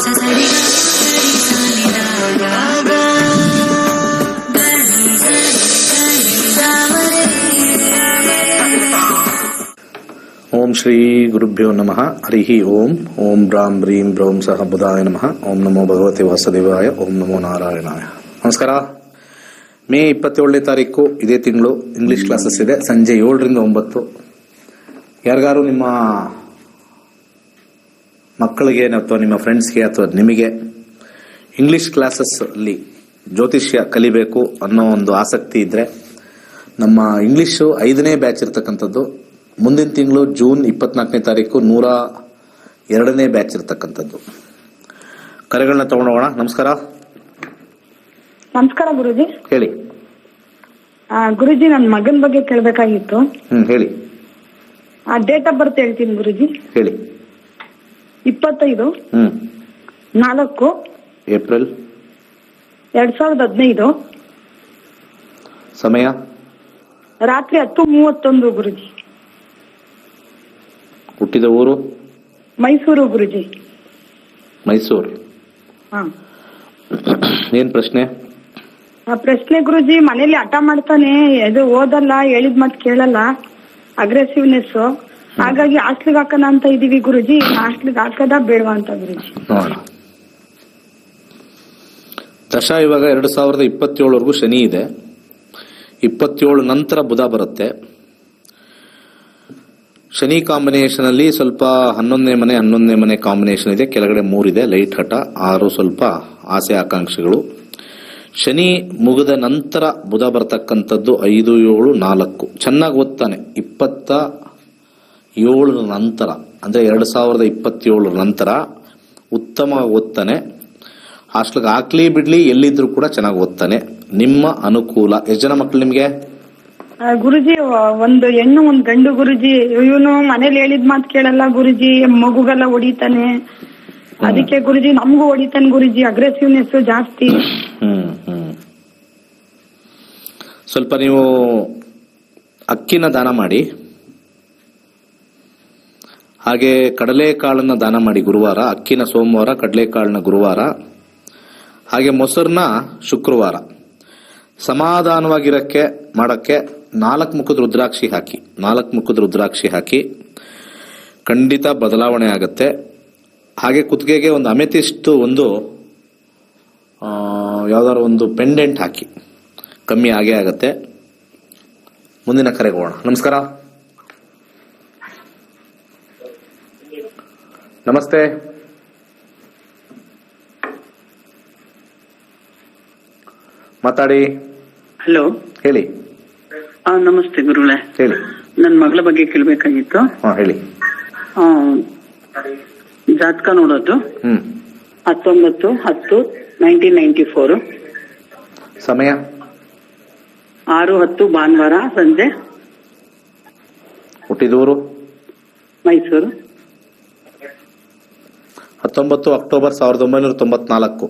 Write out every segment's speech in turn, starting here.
ಓಂ ಶ್ರೀ ಗುರುಭ್ಯೋ ನಮಃ. ಹರಿ ಓಂ. ಓಂ ಬ್ರಾಂ ಬ್ರೀಂ ಬ್ರೌಂ ಸಹ ಬುಧಾಯ ನಮಃ. ಓಂ ನಮೋ ಭಗವತೆ ವಾಸುದೇವಾಯ. ಓಂ ನಮೋ ನಾರಾಯಣಾಯ. ನಮಸ್ಕಾರ. ಮೇ 27ನೇ ತಾರೀಕು ಇದೇ ತಿಂಗಳು ಇಂಗ್ಲಿಷ್ ಕ್ಲಾಸಸ್ ಇದೆ. ಸಂಜೆ 7ರಿಂದ 9. ಯಾರಿಗಾರು ನಿಮ್ಮ ಮಕ್ಕಳಿಗೆ ಅಥವಾ ನಿಮ್ಮ ಫ್ರೆಂಡ್ಸ್ಗೆ ಅಥವಾ ನಿಮಗೆ ಇಂಗ್ಲಿಷ್ ಕ್ಲಾಸಸ್ ಅಲ್ಲಿ ಜ್ಯೋತಿಷ್ಯ ಕಲಿಬೇಕು ಅನ್ನೋ ಒಂದು ಆಸಕ್ತಿ ಇದ್ರೆ, ನಮ್ಮ ಇಂಗ್ಲಿಷು 5ನೇ ಬ್ಯಾಚ್ ಇರ್ತಕ್ಕಂಥದ್ದು. ಮುಂದಿನ ತಿಂಗಳು ಜೂನ್ 24ನೇ ತಾರೀಕು 102ನೇ ಬ್ಯಾಚ್ ಇರ್ತಕ್ಕಂಥದ್ದು. ಕರೆಗಳನ್ನ ತಗೊಂಡೋಗೋಣ. ನಮಸ್ಕಾರ. ನಮಸ್ಕಾರ ಗುರುಜಿ. ಹೇಳಿ. ಗುರುಜಿ, ನನ್ನ ಮಗನ ಬಗ್ಗೆ ಕೇಳಬೇಕಾಗಿತ್ತು. ಹೇಳಿ. ಡೇಟ್ ಆಫ್ ಬರ್ತ್ ಹೇಳ್ತೀನಿ ಗುರುಜಿ. ಹೇಳಿ. 25/4 ಏಪ್ರಿಲ್ 2015. ಸಮಯ ರಾತ್ರಿ 10:31 ಗುರುಜಿ. ಹುಟ್ಟಿದ ಊರು ಮೈಸೂರು ಗುರುಜಿ. ಮೈಸೂರು. ಏನ್ ಪ್ರಶ್ನೆ? ಪ್ರಶ್ನೆ ಗುರುಜಿ, ಮನೇಲಿ ಹಠ ಮಾಡ್ತಾನೆ, ಇದು ಓದಲ್ಲ, ಹೇಳಿದ್ ಮಾತು ಕೇಳಲ್ಲ, ಅಗ್ರೆಸಿವ್ನೆಸ್. ಹಾಗಾಗಿ ಹಾಸ್ಟ್ಲಿಗೆ ಹಾಕೋಣ ಅಂತ ಇದೀವಿ ಗುರುಜಿ. ಹಾಸ್ಟ್ಲಿಗೆ ಹಾಕದ ಬೇಡವಾ ಅಂತ ಗುರುಜಿ. ನೋಡೋಣ. ದಶ ಇವಾಗ 2027ವರೆಗೂ ಶನಿ ಇದೆ. 27 ನಂತರ ಬುಧ ಬರುತ್ತೆ. ಶನಿ ಕಾಂಬಿನೇಷನ್ ಅಲ್ಲಿ ಸ್ವಲ್ಪ 11ನೇ ಮನೆ ಕಾಂಬಿನೇಷನ್ ಇದೆ. ಕೆಳಗಡೆ 3 ಇದೆ. ಲೈಟ್ ಹಠ, 6 ಸ್ವಲ್ಪ ಆಸೆ ಆಕಾಂಕ್ಷೆಗಳು. ಶನಿ ಮುಗಿದ ನಂತರ ಬುಧ ಬರ್ತಕ್ಕಂಥದ್ದು 5, 7, 4. ಚೆನ್ನಾಗಿ ಓದ್ತಾನೆ. 27 ನಂತರ ಅಂದ್ರೆ 2027 ನಂತರ ಉತ್ತಮವಾಗಿ ಓದ್ತಾನೆ. ಹಾಸ್ಟೆಲ್ಗೆ ಹಾಕ್ಲಿ ಬಿಡ್ಲಿ, ಎಲ್ಲಿದ್ರು ಕೂಡ ಚೆನ್ನಾಗಿ ಓದ್ತಾನೆ. ನಿಮ್ಮ ಅನುಕೂಲ. ಎಷ್ಟು ಜನ ಮಕ್ಕಳು ನಿಮ್ಗೆ? ಗುರುಜಿ, ಒಂದು ಹೆಣ್ಣು ಒಂದು ಗಂಡು ಗುರುಜಿ. ಇವನು ಮನೇಲಿ ಹೇಳಿದ್ ಮಾತು ಕೇಳಲ್ಲ ಗುರುಜಿ, ಮಗುಗೆಲ್ಲ ಹೊಡಿತಾನೆ. ಅದಕ್ಕೆ ಗುರುಜಿ ನಮಗೂ ಹೊಡಿತಾನೆ ಗುರುಜಿ. ಅಗ್ರೆಸಿವ್ನೆಸ್ ಜಾಸ್ತಿ. ಸ್ವಲ್ಪ ನೀವು ಅಕ್ಕಿನ ದಾನ ಮಾಡಿ, ಹಾಗೆ ಕಡಲೆಕಾಳನ್ನ ದಾನ ಮಾಡಿ ಗುರುವಾರ. ಅಕ್ಕಿನ ಸೋಮವಾರ, ಕಡಲೆಕಾಳನ್ನ ಗುರುವಾರ, ಹಾಗೆ ಮೊಸರನ್ನ ಶುಕ್ರವಾರ. ಸಮಾಧಾನವಾಗಿರಕ್ಕೆ ಮಾಡಕ್ಕೆ 4 ಮುಖದ ರುದ್ರಾಕ್ಷಿ ಹಾಕಿ. 4 ಮುಖದ ರುದ್ರಾಕ್ಷಿ ಹಾಕಿ, ಖಂಡಿತ ಬದಲಾವಣೆ ಆಗತ್ತೆ. ಹಾಗೆ ಕುತ್ತಿಗೆಗೆ ಒಂದು ಅಮೆಥಿಸ್ಟ್ ಒಂದು ಯಾವ್ದಾದ್ರು ಒಂದು ಪೆಂಡೆಂಟ್ ಹಾಕಿ, ಕಮ್ಮಿ ಆಗೇ ಆಗತ್ತೆ. ಮುಂದಿನ ಕರೆಗೆ ಹೋಗೋಣ. ನಮಸ್ಕಾರ. ನಮಸ್ತೆ. ಮಾತಾಡಿ. ಹಲೋ. ಹೇಳಿ. ನಮಸ್ತೆ ಗುರುಗಳೇ. ಹೇಳಿ. ನನ್ನ ಮಗಳ ಬಗ್ಗೆ ಕೇಳಬೇಕಾಗಿತ್ತು. ಹೇಳಿ. ಜಾತಕ ನೋಡೋದು. 19/10/1994. ಸಮಯ 6:10 ಭಾನುವಾರ ಸಂಜೆ. ಹುಟ್ಟಿದೂರು ಮೈಸೂರು. 19 ಅಕ್ಟೋಬರ್ 1994.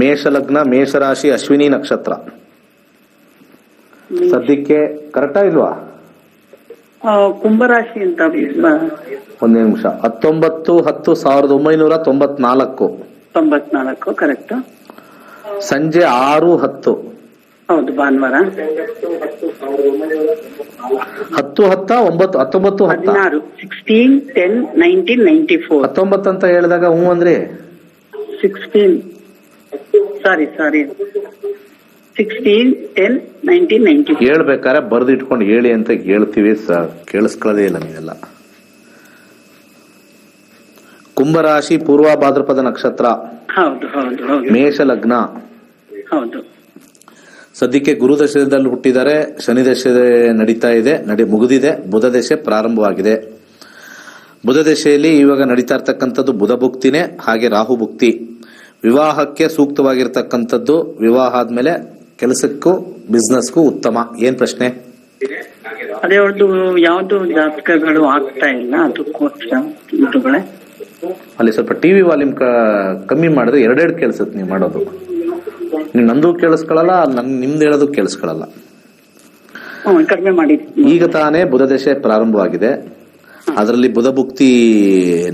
ಮೇಷ ಲಗ್ನ, ಮೇಷರಾಶಿ, ಅಶ್ವಿನಿ ನಕ್ಷತ್ರ. ಸದ್ಯಕ್ಕೆ ಕರೆಕ್ಟಾ ಇಲ್ವಾ? ಕುಂಭರಾಶಿ ಅಂತ. ಒಂದೇ ನಿಮಿಷ. 19/10/1994. 94 ಕರೆಕ್ಟ್. ಸಂಜೆ 6:10. ಹೌದು, ಭಾನುವಾರ. 19/10. 16/10/1994. 19 ಅಂತ ಹೇಳಿದಾಗ ಹ್ಞೂ ಅಂದ್ರೆ 16. ಸಾರಿ 16/10/1994. ಹೇಳ್ಬೇಕಾದ್ರೆ ಬರ್ದಿಟ್ಕೊಂಡು ಹೇಳಿ ಅಂತ ಹೇಳ್ತೀವಿ. ಕೇಳಿಸ್ಕೊಳ್ಳೋದೇ ಇಲ್ಲ ನೀವೆಲ್ಲ. ಕುಂಭರಾಶಿ, ಪೂರ್ವ ಭಾದ್ರಪದ ನಕ್ಷತ್ರ. ಹೌದು ಹೌದು ಹೌದು. ಮೇಷ ಲಗ್ನ. ಹೌದು. ಸದ್ಯಕ್ಕೆ ಗುರು ದಶೆಯಲ್ಲಿ ಹುಟ್ಟಿದ್ದಾರೆ. ಶನಿ ದಶೆ ನಡೀತಾ ಇದೆ, ಮುಗಿದಿದೆ. ಬುಧ ದಶೆ ಪ್ರಾರಂಭವಾಗಿದೆ. ಬುಧ ದಶೆಯಲ್ಲಿ ಇವಾಗ ನಡೀತಾ ಇರ್ತಕ್ಕಂಥದ್ದು ಬುಧ ಭುಕ್ತಿನೇ, ಹಾಗೆ ರಾಹು ಭುಕ್ತಿ. ವಿವಾಹಕ್ಕೆ ಸೂಕ್ತವಾಗಿರ್ತಕ್ಕಂಥದ್ದು. ವಿವಾಹ ಆದ್ಮೇಲೆ ಕೆಲಸಕ್ಕೂ ಬಿಸ್ನೆಸ್ಗೂ ಉತ್ತಮ. ಏನ್ ಪ್ರಶ್ನೆ? ಅದೇ ಅವ್ರದ್ದು ಯಾವ್ದು ಜಾತಕಗಳು ಆಗ್ತಾ ಇಲ್ಲ, ಅದಕ್ಕೋಸ್ಕರ ಗುರುಗಳೇ. ಅಲ್ಲಿ ಸ್ವಲ್ಪ ಟಿವಿ ವಾಲ್ಯೂಮ್ ಕಮ್ಮಿ ಮಾಡಿದ್ರೆ 2 ಕೇಳಿಸುತ್ತೆ ನೀವು ಮಾಡೋದು. ನೀವು ನಂದು ಕೇಳಿಸ್ಕೊಳ್ಳಲ್ಲ, ನಿಮ್ದು ಹೇಳೋದು ಕೇಳಿಸ್ಕೊಳ್ಳಲ್ಲ. ಕಡಿಮೆ ಮಾಡಿ. ಈಗ ತಾನೇ ಬುಧ ದಶೆ ಪ್ರಾರಂಭವಾಗಿದೆ. ಅದರಲ್ಲಿ ಬುಧ ಭುಕ್ತಿ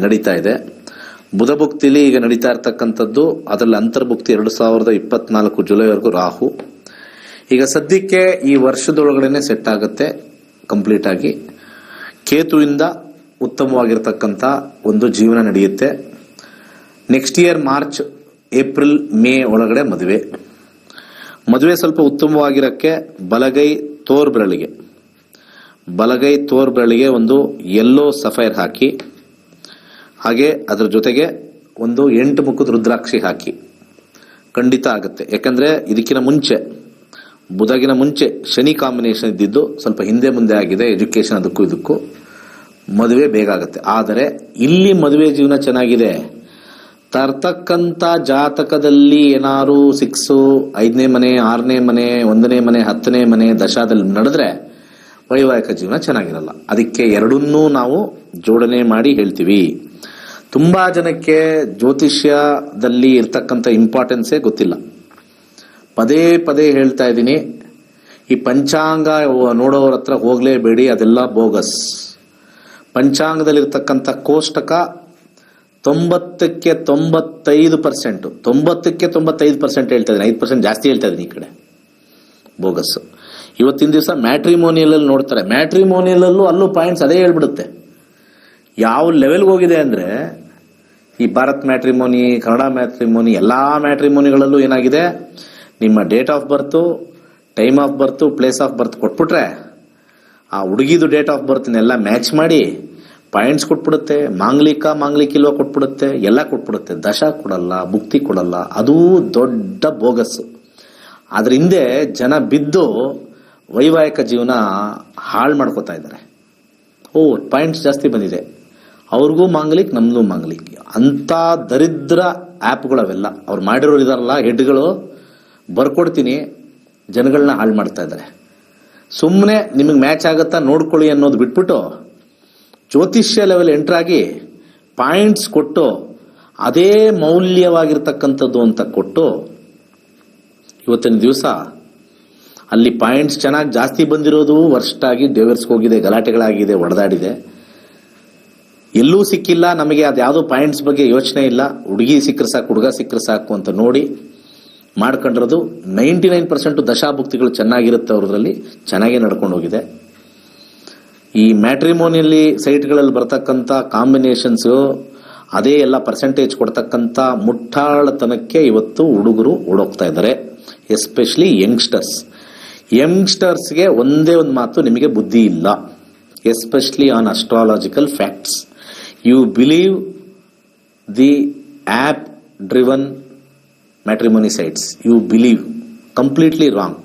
ನಡೀತಾ ಇದೆ. ಬುಧಭುಕ್ತಿಲಿ ಈಗ ನಡೀತಾ ಇರ್ತಕ್ಕಂಥದ್ದು, ಅದರಲ್ಲಿ ಅಂತರ್ಭುಕ್ತಿ 2024 ಜುಲೈವರೆಗೂ ರಾಹು. ಈಗ ಸದ್ಯಕ್ಕೆ ಈ ವರ್ಷದೊಳಗಡೆನೆ ಸೆಟ್ ಆಗುತ್ತೆ ಕಂಪ್ಲೀಟ್ ಆಗಿ. ಕೇತುವಿಂದ ಉತ್ತಮವಾಗಿರ್ತಕ್ಕಂಥ ಒಂದು ಜೀವನ ನಡೆಯುತ್ತೆ. Next year March, April, May ಒಳಗಡೆ ಮದುವೆ ಸ್ವಲ್ಪ ಉತ್ತಮವಾಗಿರಕ್ಕೆ ಬಲಗೈ ತೋರ್ ಬೆರಳಿಗೆ ಒಂದು ಯೆಲ್ಲೋ ಸಫೈರ್ ಹಾಕಿ, ಹಾಗೆ ಅದರ ಜೊತೆಗೆ ಒಂದು 8 ಮುಖದ ರುದ್ರಾಕ್ಷಿ ಹಾಕಿ. ಖಂಡಿತ ಆಗುತ್ತೆ. ಯಾಕಂದ್ರೆ ಇದಕ್ಕಿಂತ ಮುಂಚೆ, ಬುಧಗಿನ ಮುಂಚೆ ಶನಿ ಕಾಂಬಿನೇಷನ್ ಇದ್ದಿದ್ದು ಸ್ವಲ್ಪ ಹಿಂದೆ ಮುಂದೆ ಆಗಿದೆ. ಎಜುಕೇಶನ್ ಅದಕ್ಕೂ ಇದಕ್ಕೂ ಮದುವೆ ಬೇಗ ಆಗುತ್ತೆ. ಆದರೆ ಇಲ್ಲಿ ಮದುವೆ ಜೀವನ ಚೆನ್ನಾಗಿದೆ. ತರ್ತಕ್ಕಂಥ ಜಾತಕದಲ್ಲಿ ಏನಾರು 6, 5ನೇ ಮನೆ, 6ನೇ ಮನೆ, 1ನೇ ಮನೆ, 10ನೇ ಮನೆ ದಶಾದಲ್ಲಿ ನಡೆದ್ರೆ ವೈವಾಹಿಕ ಜೀವನ ಚೆನ್ನಾಗಿರಲ್ಲ. ಅದಕ್ಕೆ ಎರಡನ್ನೂ ನಾವು ಜೋಡಣೆ ಮಾಡಿ ಹೇಳ್ತೀವಿ. ತುಂಬಾ ಜನಕ್ಕೆ ಜ್ಯೋತಿಷ್ಯದಲ್ಲಿ ಇರ್ತಕ್ಕಂಥ ಇಂಪಾರ್ಟೆನ್ಸೇ ಗೊತ್ತಿಲ್ಲ. ಪದೇ ಪದೇ ಹೇಳ್ತಾ ಇದ್ದೀನಿ, ಈ ಪಂಚಾಂಗ ನೋಡೋರ ಹತ್ರ ಹೋಗ್ಲೇಬೇಡಿ, ಅದೆಲ್ಲ ಬೋಗಸ್. ಪಂಚಾಂಗದಲ್ಲಿರ್ತಕ್ಕಂಥ ಕೋಷ್ಟಕ 90ಕ್ಕೆ 95%, 90ಕ್ಕೆ 95% ಹೇಳ್ತಾ ಇದ್ದೀನಿ, 5% ಜಾಸ್ತಿ ಹೇಳ್ತಾ ಇದ್ದೀನಿ ಈ ಕಡೆ, ಬೋಗಸ್. ಇವತ್ತಿನ ದಿವಸ ಮ್ಯಾಟ್ರಿಮೋನಿಯಲ್ ನೋಡ್ತಾರೆ, ಮ್ಯಾಟ್ರಿಮೋನಿಯಲ್ ಅಲ್ಲೂ ಪಾಯಿಂಟ್ಸ್ ಅದೇ ಹೇಳ್ಬಿಡುತ್ತೆ. ಯಾವ ಲೆವೆಲ್ಗೆ ಹೋಗಿದೆ ಅಂದ್ರೆ, ಈ ಭಾರತ್ ಮ್ಯಾಟ್ರಿಮೋನಿ, ಕನ್ನಡ ಮ್ಯಾಟ್ರಿಮೋನಿ, ಎಲ್ಲಾ ಮ್ಯಾಟ್ರಿಮೋನಿಗಳಲ್ಲೂ ಏನಾಗಿದೆ, ನಿಮ್ಮ date of birth, time of birth, place of birth ಕೊಟ್ಬಿಟ್ರೆ ಆ ಹುಡುಗಿದು ಡೇಟ್ ಆಫ್ ಬರ್ತ್ನೆಲ್ಲ ಮ್ಯಾಚ್ ಮಾಡಿ ಪಾಯಿಂಟ್ಸ್ ಕೊಟ್ಬಿಡುತ್ತೆ. ಮಾಂಗ್ಲಿಕಿಲ್ವ ಕೊಟ್ಬಿಡುತ್ತೆ, ಎಲ್ಲ ಕೊಟ್ಬಿಡುತ್ತೆ. ದಶ ಕೊಡಲ್ಲ, ಭುಕ್ತಿ ಕೊಡಲ್ಲ. ಅದು ದೊಡ್ಡ ಬೋಗಸ್. ಅದ್ರ ಹಿಂದೆ ಜನ ಬಿದ್ದು ವೈವಾಹಿಕ ಜೀವನ ಹಾಳು ಮಾಡ್ಕೋತಾ ಇದ್ದಾರೆ. ಪಾಯಿಂಟ್ಸ್ ಜಾಸ್ತಿ ಬಂದಿದೆ, ಅವ್ರಿಗೂ ಮಾಂಗ್ಲಿಕ್, ನಮ್ದು ಮಾಂಗ್ಲಿಕ್. ಅಂತ ದರಿದ್ರ ಆ್ಯಪ್ಗಳವೆಲ್ಲ ಅವ್ರು ಮಾಡಿರೋರು ಇದಾರಲ್ಲ, ಹೆಡ್ಗಳು ಬರ್ಕೊಡ್ತೀನಿ, ಜನಗಳನ್ನ ಹಾಳು ಮಾಡ್ತಾ ಇದ್ದಾರೆ. ಸುಮ್ಮನೆ ನಿಮಗೆ ಮ್ಯಾಚ್ ಆಗತ್ತಾ ನೋಡ್ಕೊಳ್ಳಿ ಅನ್ನೋದು ಬಿಟ್ಬಿಟ್ಟು ಜ್ಯೋತಿಷ್ಯ ಲೆವೆಲ್ ಎಂಟ್ರಾಗಿ ಪಾಯಿಂಟ್ಸ್ ಕೊಟ್ಟು ಅದೇ ಮೌಲ್ಯವಾಗಿರ್ತಕ್ಕಂಥದ್ದು ಅಂತ ಕೊಟ್ಟು ಇವತ್ತಿನ ದಿವಸ ಅಲ್ಲಿ ಪಾಯಿಂಟ್ಸ್ ಚೆನ್ನಾಗಿ ಜಾಸ್ತಿ ಬಂದಿರೋದು ವರ್ಷಾಗಿ ಹೋಗಿದೆ, ಗಲಾಟೆಗಳಾಗಿದೆ, ಒಡೆದಾಡಿದೆ. ಎಲ್ಲೂ ಸಿಕ್ಕಿಲ್ಲ ನಮಗೆ, ಅದ್ಯಾವುದೋ ಪಾಯಿಂಟ್ಸ್ ಬಗ್ಗೆ ಯೋಚನೆ ಇಲ್ಲ. ಹುಡುಗಿ ಸಿಕ್ಕರೆ ಸಾಕು, ಹುಡುಗ ಸಿಕ್ಕರೆ ಸಾಕು ಅಂತ ನೋಡಿ ಮಾಡ್ಕೊಂಡಿರೋದು. 99% ದಶಾಭುಕ್ತಿಗಳು ಚೆನ್ನಾಗಿರುತ್ತೆ, ಅವ್ರದ್ರಲ್ಲಿ ಚೆನ್ನಾಗೇ ನಡ್ಕೊಂಡು ಹೋಗಿದೆ. ಈ ಮ್ಯಾಟ್ರಿಮೋನಿಯಲ್ಲಿ ಸೈಟ್ಗಳಲ್ಲಿ ಬರ್ತಕ್ಕಂಥ ಕಾಂಬಿನೇಷನ್ಸ್ ಅದೇ ಎಲ್ಲ ಪರ್ಸೆಂಟೇಜ್ ಕೊಡ್ತಕ್ಕಂಥ ಮುಟ್ಟಾಳತನಕ್ಕೆ ಇವತ್ತು ಹುಡುಗರು ಓಡೋಗ್ತಾ ಇದ್ದಾರೆ. ಎಸ್ಪೆಷಲಿ ಯಂಗ್ಸ್ಟರ್ಸ್ಗೆ ಒಂದೇ ಒಂದು ಮಾತು, ನಿಮಗೆ ಬುದ್ಧಿ ಇಲ್ಲ. Especially on astrological facts. You believe the app driven matrimony sites. You believe completely wrong.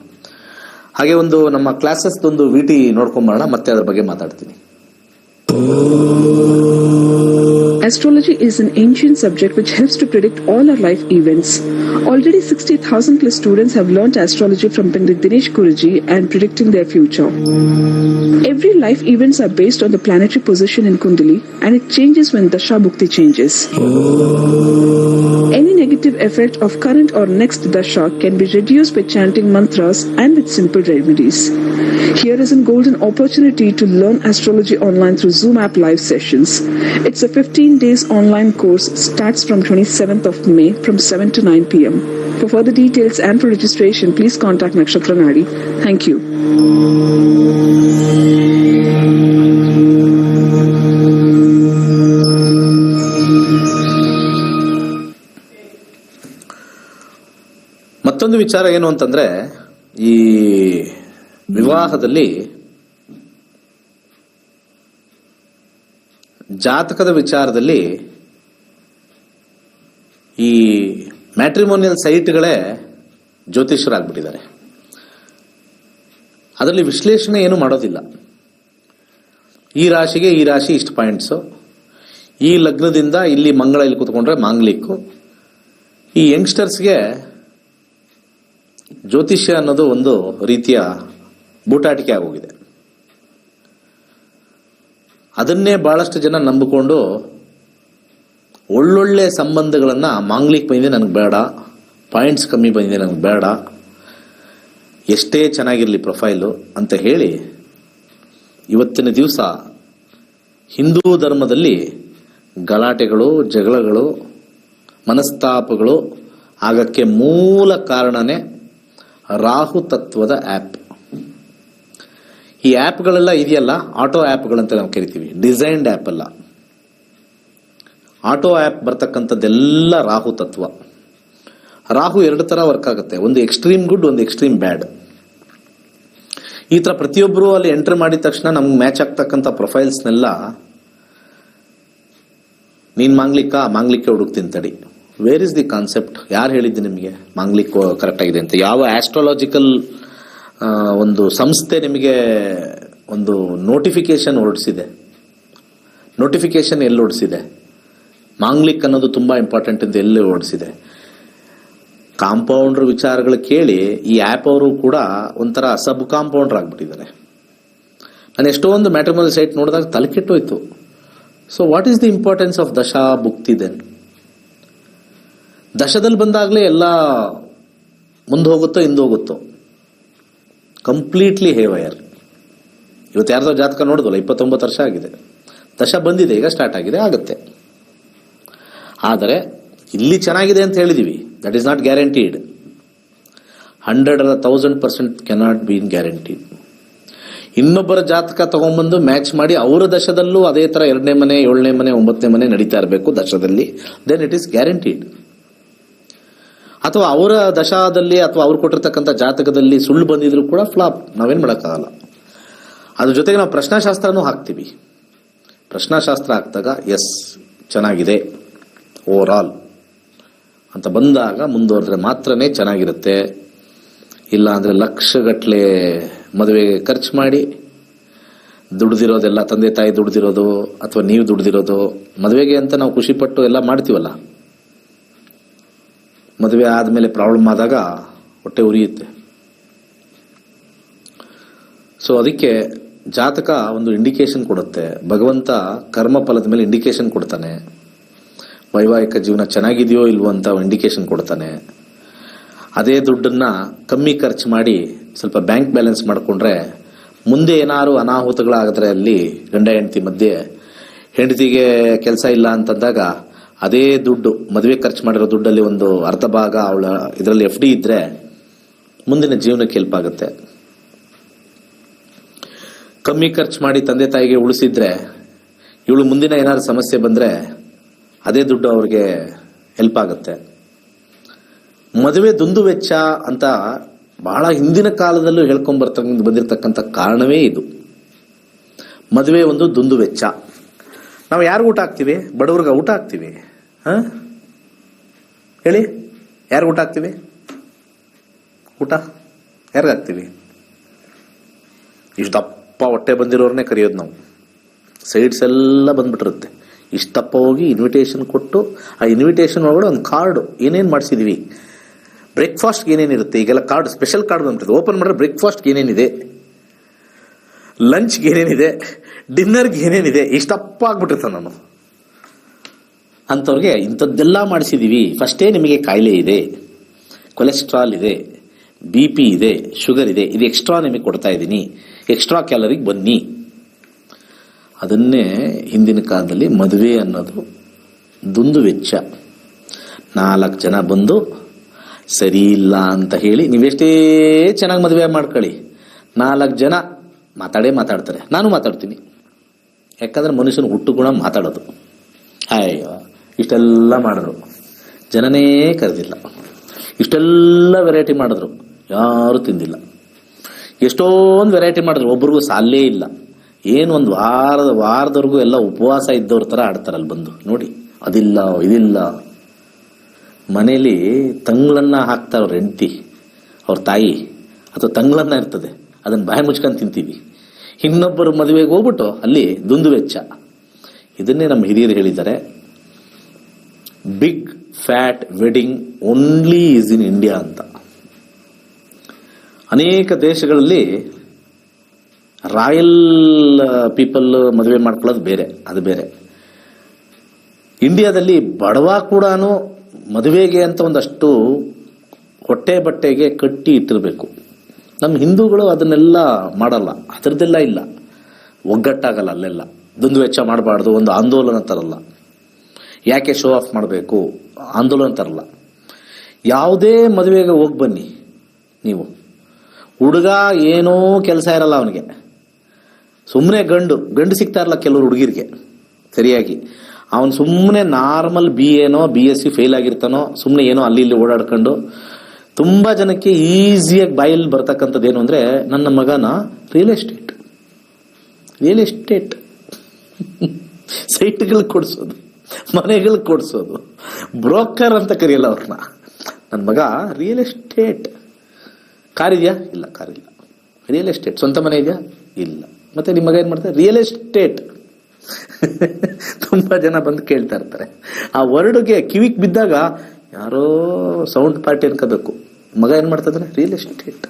ಹಾಗೆ ಒಂದು ನಮ್ಮ ಕ್ಲಾಸಸ್ ಒಂದು ವಿಟಿ ನೋಡ್ಕೊಂಬರೋಣ, ಮತ್ತೆ ಅದ್ರ ಬಗ್ಗೆ ಮಾತಾಡ್ತೀನಿ. Astrology is an ancient subject which helps to predict all our life events. Already 60,000 plus students have learnt astrology from Pandit Dinesh Guruji and predicting their future. Every life events are based on the planetary position in Kundali and it changes when Dasha Bhukti changes. Any negative effect of current or next Dasha can be reduced by chanting mantras and with simple remedies. Here is a golden opportunity to learn astrology online through Zoom app live sessions. It's a 15 days online course, starts from 27th of May from 7 to 9 p.m. For further details and for registration, please contact Nakshatra Nadi. Thank you. ಮತ್ತೊಂದು ವಿಚಾರ ಏನು ಅಂತಂದ್ರೆ, ಈ ವಿವಾಹದಲ್ಲಿ ಜಾತಕದ ವಿಚಾರದಲ್ಲಿ ಈ matrimonial ಸೈಟ್ಗಳೇ ಜ್ಯೋತಿಷ್ಯರಾಗ್ಬಿಟ್ಟಿದ್ದಾರೆ. ಅದರಲ್ಲಿ ವಿಶ್ಲೇಷಣೆ ಏನು ಮಾಡೋದಿಲ್ಲ. ಈ ರಾಶಿಗೆ ಈ ರಾಶಿ ಇಷ್ಟು ಪಾಯಿಂಟ್ಸು, ಈ ಲಗ್ನದಿಂದ ಇಲ್ಲಿ ಮಂಗಳ ಇಲ್ಲಿ ಕೂತ್ಕೊಂಡ್ರೆ ಮಾಂಗ್ಲಿಕ್ಕು. ಈ ಯಂಗ್ಸ್ಟರ್ಸ್ಗೆ ಜ್ಯೋತಿಷ್ಯ ಅನ್ನೋದು ಒಂದು ರೀತಿಯ ಬೂಟಾಟಿಕೆ ಆಗೋಗಿದೆ. ಅದನ್ನೇ ಬಹಳಷ್ಟು ಜನ ನಂಬಿಕೊಂಡು ಒಳ್ಳೊಳ್ಳೆ ಸಂಬಂಧಗಳನ್ನ, ಮಾಂಗ್ಲಿಕ್ ಬಂದಿದೆ ನನಗೆ ಬೇಡ, ಪಾಯಿಂಟ್ಸ್ ಕಮ್ಮಿ ಬಂದಿದೆ ನನಗೆ ಬೇಡ, ಎಷ್ಟೇ ಚೆನ್ನಾಗಿರಲಿ ಪ್ರೊಫೈಲು ಅಂತ ಹೇಳಿ ಇವತ್ತಿನ ದಿವಸ ಹಿಂದೂ ಧರ್ಮದಲ್ಲಿ ಗಲಾಟೆಗಳು, ಜಗಳಗಳು, ಮನಸ್ತಾಪಗಳು ಆಗಕ್ಕೆ ಮೂಲ ಕಾರಣನೇ ರಾಹು ತತ್ವದ ಆ್ಯಪ್. ಈ ಆ್ಯಪ್ಗಳೆಲ್ಲ ಇದೆಯಲ್ಲ, ಆಟೋ ಆ್ಯಪ್ಗಳಂತ ನಾವು ಕರಿತೀವಿ, ಡಿಸೈನ್ಡ್ ಆ್ಯಪ್ ಅಲ್ಲ. ಆಟೋ ಆ್ಯಪ್ ಬರ್ತಕ್ಕಂಥದ್ದೆಲ್ಲ ರಾಹು ತತ್ವ. ರಾಹು ಎರಡು ಥರ ವರ್ಕ್ ಆಗುತ್ತೆ, ಒಂದು ಎಕ್ಸ್ಟ್ರೀಮ್ ಗುಡ್, ಒಂದು ಎಕ್ಸ್ಟ್ರೀಮ್ ಬ್ಯಾಡ್. ಈ ಥರ ಪ್ರತಿಯೊಬ್ಬರು ಅಲ್ಲಿ ಎಂಟರ್ ಮಾಡಿದ ತಕ್ಷಣ ನಮ್ಗೆ ಮ್ಯಾಚ್ ಆಗ್ತಕ್ಕಂಥ ಪ್ರೊಫೈಲ್ಸ್ನೆಲ್ಲ ನೀನು ಮಾಂಗ್ಲಿಕ್ಕೆ ಹುಡುಕ್ತೀನಿ ತಡಿ. Where is the concept? ಯಾರು ಹೇಳಿದ್ದು ನಿಮಗೆ ಮಾಂಗ್ಲಿಕ್ ಕರೆಕ್ಟ್ ಆಗಿದೆ ಅಂತ? ಯಾವ ಆಸ್ಟ್ರಾಲಜಿಕಲ್ ಒಂದು ಸಂಸ್ಥೆ ನಿಮಗೆ ಒಂದು ನೋಟಿಫಿಕೇಶನ್ ಹೊರಡಿಸಿದೆ? ನೋಟಿಫಿಕೇಶನ್ ಎಲ್ಲಿ ಹೊರಡಿಸಿದೆ? ಮಾಂಗ್ಲಿಕ್ ಅನ್ನೋದು ತುಂಬಾ ಇಂಪಾರ್ಟೆಂಟ್ ಅಂತ ಎಲ್ಲಿ ಹೊರಡಿಸಿದೆ? ಕಾಂಪೌಂಡರ್ ವಿಚಾರಗಳು ಕೇಳಿ ಈ ಆ್ಯಪ್ ಅವರು ಕೂಡ ಒಂಥರ ಸಬ್ ಕಾಂಪೌಂಡರ್ ಆಗ್ಬಿಟ್ಟಿದ್ದಾರೆ. ನಾನು ಎಷ್ಟೊಂದು ಮ್ಯಾಟ್ರಿಮೋನಿಯಲ್ ಸೈಟ್ ನೋಡಿದಾಗ ತಲೆ ಕೆಟ್ಟೋಯ್ತು. So what is the importance of dasha bhukti then? ದಶದಲ್ಲಿ ಬಂದಾಗಲೇ ಎಲ್ಲ ಮುಂದೆ ಹೋಗುತ್ತೋ ಹಿಂದೆ ಹೋಗುತ್ತೋ, ಕಂಪ್ಲೀಟ್ಲಿ ಹೇವಯರ್. ಇವತ್ತು ಯಾರ್ದೋ ಜಾತಕ ನೋಡಿದ್ವಲ್ಲ, 29 ವರ್ಷ ಆಗಿದೆ, ದಶ ಬಂದಿದೆ, ಈಗ ಸ್ಟಾರ್ಟ್ ಆಗಿದೆ, ಆಗುತ್ತೆ. ಆದರೆ ಇಲ್ಲಿ ಚೆನ್ನಾಗಿದೆ ಅಂತ ಹೇಳಿದೀವಿ, that is not guaranteed. 100% cannot been guaranteed. ಇನ್ನೊಬ್ಬರ ಜಾತಕ ತಗೊಂಡ್ಬಂದು ಮ್ಯಾಚ್ ಮಾಡಿ ಅವರ ದಶದಲ್ಲೂ ಅದೇ ತರ 2ನೇ ಮನೆ, 7ನೇ ಮನೆ, 9ನೇ ಮನೆ ನಡೀತಾ ಇರಬೇಕು ದಶದಲ್ಲಿ, ದೆನ್ ಇಟ್ ಈಸ್ ಗ್ಯಾರಂಟೀಡ್. ಅಥವಾ ಅವರ ದಶಾದಲ್ಲಿ ಅಥವಾ ಅವ್ರು ಕೊಟ್ಟಿರ್ತಕ್ಕಂಥ ಜಾತಕದಲ್ಲಿ ಸುಳ್ಳು ಬಂದಿದ್ರು ಕೂಡ ಫ್ಲಾಪ್, ನಾವೇನ್ ಮಾಡೋಕ್ಕಾಗಲ್ಲ. ಅದ್ರ ಜೊತೆಗೆ ನಾವು ಪ್ರಶ್ನಾಶಾಸ್ತ್ರನೂ ಹಾಕ್ತೀವಿ. ಪ್ರಶ್ನಾಶಾಸ್ತ್ರ ಹಾಕಿದಾಗ ಎಸ್ ಚೆನ್ನಾಗಿದೆ ಓವರ್ ಆಲ್ ಅಂತ ಬಂದಾಗ ಮುಂದುವರೆದ್ರೆ ಮಾತ್ರನೇ ಚೆನ್ನಾಗಿರುತ್ತೆ. ಇಲ್ಲ ಅಂದ್ರೆ ಲಕ್ಷಗಟ್ಟಲೆ ಮದುವೆಗೆ ಖರ್ಚು ಮಾಡಿ ದುಡ್ದಿರೋದೆಲ್ಲ, ತಂದೆ ತಾಯಿ ದುಡ್ದಿರೋದು ಅಥವಾ ನೀವು ದುಡ್ದಿರೋದು, ಮದುವೆಗೆ ಅಂತ ನಾವು ಖುಷಿ ಪಟ್ಟು ಎಲ್ಲ ಮಾಡ್ತೀವಲ್ಲ, ಮದುವೆ ಆದಮೇಲೆ ಪ್ರಾಬ್ಲಮ್ ಆದಾಗ ಹೊಟ್ಟೆ ಉರಿಯುತ್ತೆ. ಸೊ ಅದಕ್ಕೆ ಜಾತಕ ಒಂದು ಇಂಡಿಕೇಶನ್ ಕೊಡುತ್ತೆ. ಭಗವಂತ ಕರ್ಮ ಫಲದ ಮೇಲೆ ಇಂಡಿಕೇಶನ್ ಕೊಡ್ತಾನೆ. ವೈವಾಹಿಕ ಜೀವನ ಚೆನ್ನಾಗಿದೆಯೋ ಇಲ್ವೋ ಅಂತ ಇಂಡಿಕೇಶನ್ ಕೊಡ್ತಾನೆ. ಅದೇ ದುಡ್ಡನ್ನ ಕಮ್ಮಿ ಖರ್ಚು ಮಾಡಿ ಸ್ವಲ್ಪ ಬ್ಯಾಂಕ್ ಬ್ಯಾಲೆನ್ಸ್ ಮಾಡಿಕೊಂಡ್ರೆ ಮುಂದೆ ಏನಾದ್ರು ಅನಾಹುತಗಳಾಗಿದ್ರೆ ಅಲ್ಲಿ ಗಂಡ ಹೆಂಡತಿ ಮಧ್ಯೆ, ಹೆಂಡತಿಗೆ ಕೆಲಸ ಇಲ್ಲ ಅಂತಂದಾಗ ಅದೇ ದುಡ್ಡು, ಮದುವೆ ಖರ್ಚು ಮಾಡಿರೋ ದುಡ್ಡಲ್ಲಿ ಒಂದು ಅರ್ಧ ಭಾಗ ಅವಳ ಇದರಲ್ಲಿ FD ಇದ್ರೆ ಮುಂದಿನ ಜೀವನಕ್ಕೆ ಹೆಲ್ಪ್ ಆಗುತ್ತೆ. ಕಮ್ಮಿ ಖರ್ಚು ಮಾಡಿ ತಂದೆ ತಾಯಿಗೆ ಉಳಿಸಿದ್ರೆ ಇವಳು ಮುಂದಿನ ಏನಾದ್ರು ಸಮಸ್ಯೆ ಬಂದ್ರೆ ಅದೇ ದುಡ್ಡು ಅವ್ರಿಗೆ ಹೆಲ್ಪ್ ಆಗುತ್ತೆ. ಮದುವೆ ದುಂದು ವೆಚ್ಚ ಅಂತ ಬಹಳ ಹಿಂದಿನ ಕಾಲದಲ್ಲೂ ಬಂದಿರತಕ್ಕಂಥ ಕಾರಣವೇ ಇದು. ಮದುವೆ ಒಂದು ದುಂದು ವೆಚ್ಚ. ನಾವು ಯಾರು ಊಟ ಹಾಕ್ತಿವಿ? ಬಡವ್ರಿಗೆ ಊಟ ಹಾಕ್ತಿವಿ. ಹೇಳಿ, ಯಾರು ಊಟ ಹಾಕ್ತಿವಿ? ಊಟ ಯಾರಿಗಾಗ್ತೀವಿ? ಇಷ್ಟು ದಪ್ಪ ಹೊಟ್ಟೆ ಬಂದಿರೋರ್ನೇ ಕರೆಯೋದು ನಾವು. ಸೈಡ್ಸ್ ಎಲ್ಲ ಬಂದ್ಬಿಟ್ಟಿರುತ್ತೆ. ಇಷ್ಟಪ್ಪ ಹೋಗಿ ಇನ್ವಿಟೇಷನ್ ಕೊಟ್ಟು, ಆ ಇನ್ವಿಟೇಷನ್ ಒಳಗಡೆ ಒಂದು ಕಾರ್ಡ್ ಏನೇನು ಮಾಡಿಸಿದೀವಿ, ಬ್ರೇಕ್ಫಾಸ್ಟ್ಗೆ ಏನೇನಿರುತ್ತೆ, ಈಗೆಲ್ಲ ಕಾರ್ಡ್, ಸ್ಪೆಷಲ್ ಕಾರ್ಡ್ ಬಂದ್ಬಿಟ್ಟಿದೆ. ಓಪನ್ ಮಾಡಿದ್ರೆ ಬ್ರೇಕ್ಫಾಸ್ಟ್ಗೆ ಏನೇನಿದೆ, ಲಂಚ್ಗೆ ಏನೇನಿದೆ, ಡಿನ್ನರ್ಗೆ ಏನೇನಿದೆ, ಇಷ್ಟಪ್ಪ ಆಗ್ಬಿಟ್ಟಿರ್ತಾನೆ ನಾನು. ಅಂಥವ್ರಿಗೆ ಇಂಥದ್ದೆಲ್ಲ ಮಾಡಿಸಿದೀವಿ. ಫಸ್ಟೇ ನಿಮಗೆ ಕಾಯಿಲೆ ಇದೆ, ಕೊಲೆಸ್ಟ್ರಾಲ್ ಇದೆ, BP ಇದೆ, ಶುಗರ್ ಇದೆ, ಇದು ಎಕ್ಸ್ಟ್ರಾ ನಿಮಗೆ ಕೊಡ್ತಾ ಇದ್ದೀನಿ, ಎಕ್ಸ್ಟ್ರಾ ಕ್ಯಾಲರಿಗೆ ಬನ್ನಿ. ಅದನ್ನೇ ಹಿಂದಿನ ಕಾಲದಲ್ಲಿ ಮದುವೆ ಅನ್ನೋದು ದುಂದು ವೆಚ್ಚ. 4 ಜನ ಬಂದು ಸರಿ ಇಲ್ಲ ಅಂತ ಹೇಳಿ, ನೀವೆಷ್ಟೇ ಚೆನ್ನಾಗಿ ಮದುವೆ ಮಾಡ್ಕೊಳ್ಳಿ, 4 ಜನ ಮಾತಾಡ್ತಾರೆ. ನಾನು ಮಾತಾಡ್ತೀನಿ, ಯಾಕಂದ್ರೆ ಮನುಷ್ಯನ ಹುಟ್ಟು ಗುಣ ಮಾತಾಡೋದು. ಅಯ್ಯೋ ಇಷ್ಟೆಲ್ಲ ಮಾಡಿದ್ರು, ಜನನೇ ಕರೆದಿಲ್ಲ, ಇಷ್ಟೆಲ್ಲ ವೆರೈಟಿ ಮಾಡಿದ್ರು, ಯಾರು ತಿಂದಿಲ್ಲ. ಎಷ್ಟೊಂದು ವೆರೈಟಿ ಮಾಡಿದ್ರು, ಒಬ್ರಿಗೂ ಸಾಲೇ ಇಲ್ಲ. ಏನು ಒಂದು ವಾರದವರೆಗೂ ಎಲ್ಲ ಉಪವಾಸ ಇದ್ದವ್ರ ತರ ಆಡ್ತಾರಲ್ಲ ಬಂದು ನೋಡಿ. ಅದಿಲ್ಲ ಇದಿಲ್ಲ. ಮನೇಲಿ ತಂಗ್ಳನ್ನ ಹಾಕ್ತಾರ ಅವ್ರ ಹೆಂಡತಿ, ಅವ್ರ ತಾಯಿ, ಅಥವಾ ತಂಗ್ಳನ್ನ ಇರ್ತದೆ, ಅದನ್ನ ಬಾಯಿ ಮುಚ್ಕೊಂಡು ತಿಂತೀವಿ. ಇನ್ನೊಬ್ಬರು ಮದುವೆಗೆ ಹೋಗ್ಬಿಟ್ಟು ಅಲ್ಲಿ ದುಂದು ವೆಚ್ಚ. ಇದನ್ನೇ ನಮ್ಮ ಹಿರಿಯರು ಹೇಳಿದ್ದಾರೆ, big fat wedding only is in India ಅಂತ. ಅನೇಕ ದೇಶಗಳಲ್ಲಿ ರಾಯಲ್ ಪೀಪಲ್ ಮದುವೆ ಮಾಡ್ಕೊಳ್ಳೋದು ಬೇರೆ, ಅದು ಬೇರೆ. ಇಂಡಿಯಾದಲ್ಲಿ ಬಡವ ಕೂಡ ಮದುವೆಗೆ ಅಂತ ಒಂದಷ್ಟು ಹೊಟ್ಟೆ ಬಟ್ಟೆಗೆ ಕಟ್ಟಿ ಇಟ್ಟಿರಬೇಕು. ನಮ್ಮ ಹಿಂದೂಗಳು ಅದನ್ನೆಲ್ಲ ಮಾಡಲ್ಲ, ಅದರದ್ದೆಲ್ಲ ಇಲ್ಲ, ಒಗ್ಗಟ್ಟಾಗಲ್ಲ. ಅಲ್ಲೆಲ್ಲ ದುಂದು ವೆಚ್ಚ ಮಾಡಬಾರ್ದು, ಒಂದು ಆಂದೋಲನ ತರಲ್ಲ. ಯಾಕೆ ಶೋ ಆಫ್ ಮಾಡಬೇಕು ಆಂದೋಲನ ತರಲ್ಲ. ಯಾವುದೇ ಮದುವೆಗೆ ಹೋಗಿ ಬನ್ನಿ ನೀವು, ಹುಡುಗ ಏನೋ ಕೆಲಸ ಇರಲ್ಲ ಅವನಿಗೆ, ಸುಮ್ಮನೆ ಗಂಡು ಸಿಗ್ತಾ ಇರಲ್ಲ ಕೆಲವರು ಹುಡುಗಿರಿಗೆ ಸರಿಯಾಗಿ. ಅವನು ಸುಮ್ಮನೆ ನಾರ್ಮಲ್ BA BSc ಫೇಲ್ ಆಗಿರ್ತಾನೋ, ಸುಮ್ಮನೆ ಏನೋ ಅಲ್ಲಿ ಇಲ್ಲಿ ಓಡಾಡ್ಕೊಂಡು. ತುಂಬಾ ಜನಕ್ಕೆ ಈಸಿಯಾಗಿ ಬಾಯಲ್ಲಿ ಬರ್ತಕ್ಕಂಥದ್ದು ಏನು ಅಂದ್ರೆ, ನನ್ನ ಮಗನ ರಿಯಲ್ ಎಸ್ಟೇಟ್ ಸೈಟ್ಗಳು ಕೊಡಿಸೋದು, ಮನೆಗಳು ಕೊಡಿಸೋದು, ಬ್ರೋಕರ್ ಅಂತ ಕರೆಯಲ್ಲ ಅವ್ರನ್ನ. ನನ್ನ ಮಗ ರಿಯಲ್ ಎಸ್ಟೇಟ್. ಕಾರ್ ಇದೆಯಾ? ಇಲ್ಲ, ಕಾರ್ ಇಲ್ಲ. Real estate. ಸ್ವಂತ ಮನೆ ಇದೆಯಾ? ಇಲ್ಲ. ಮತ್ತೆ ನಿಮ್ಮ ಮಗ ಏನ್ ಮಾಡ್ತಾರೆ? Real estate. ತುಂಬಾ ಜನ ಬಂದು ಕೇಳ್ತಾ ಇರ್ತಾರೆ. ಆ ವರ್ಡ್ಗೆ ಕಿವಿಕ್ ಬಿದ್ದಾಗ ಯಾರೋ ಸೌಂಡ್ ಪಾರ್ಟಿ ಅನ್ಕೋಬೇಕು. ಮಗ ಏನ್ ಮಾಡ್ತಾ ಇದ್ದಾನೆ? Real estate.